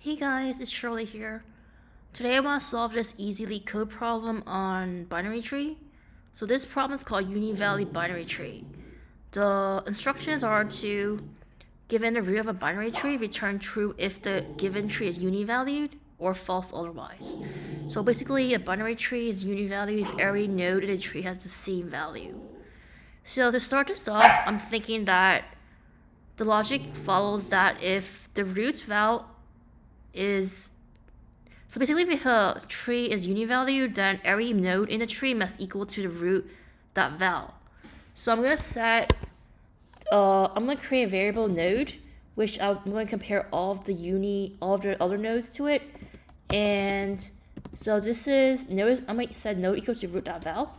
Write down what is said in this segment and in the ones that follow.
Hey guys, it's Shirley here. Today I want to solve this easy Leetcode problem on binary tree. So this problem is called Unival binary tree. The instructions are to, given the root of a binary tree, return true if the given tree is univalued or false otherwise. So basically a binary tree is univalued if every node in the tree has the same value. So to start this off, I'm thinking that the logic follows that if the root val is so basically if a tree is univalued, then every node in the tree must equal to the root dot val. So I'm gonna create a variable node which I'm going to compare all of the other nodes to it. And so this is node, I might set node equals to root dot val.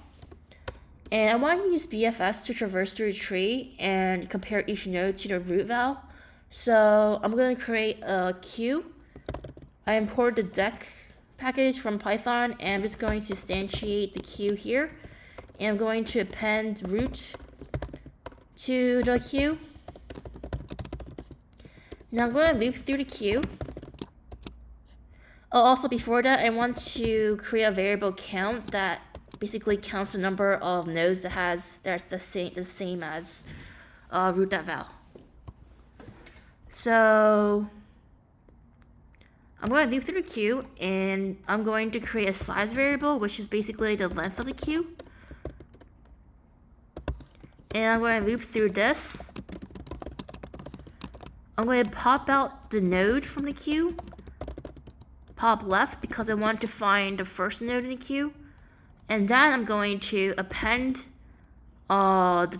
And I want to use BFS to traverse through the tree and compare each node to the root val. So I'm going to create a queue. I import the deck package from Python, and I'm just going to instantiate the queue here. And I'm going to append root to the queue. Now I'm going to loop through the queue. Oh, also before that, I want to create a variable count that basically counts the number of nodes that's the same as root.val. So I'm going to loop through the queue, and I'm going to create a size variable, which is basically the length of the queue. And I'm going to loop through this. I'm going to pop out the node from the queue. Pop left because I want to find the first node in the queue. And then I'm going to append the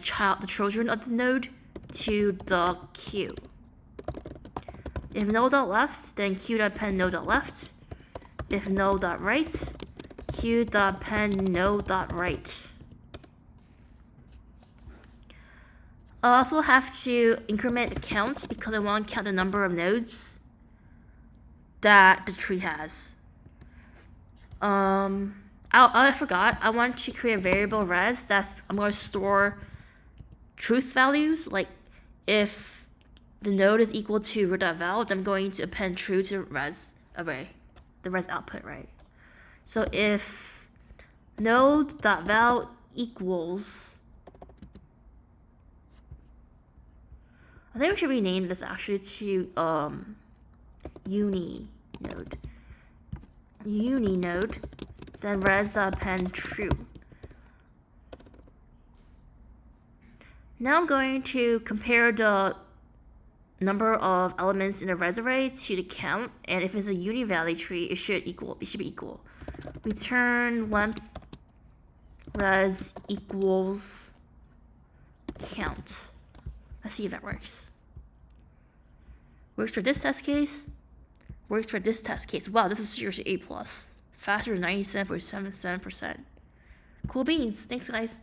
children of the node to the queue. If node.left, then queue.append node.left. If node.right, queue.append node.right. I also have to increment the counts because I want to count the number of nodes that the tree has. I forgot. I want to create a variable res I'm going to store truth values. Like if the node is equal to root.val, then I'm going to append true to res array, the res output, right? So if node.val equals, I think we should rename this actually to uni node. Then res append true. Now I'm going to compare the number of elements in the res array to the count, and if it's a univalue tree, it should be equal. Return length res equals count. Let's see if that works. Works for this test case. Works for this test case. Wow, this is seriously A+. Faster than 97.77%. Cool beans. Thanks, guys.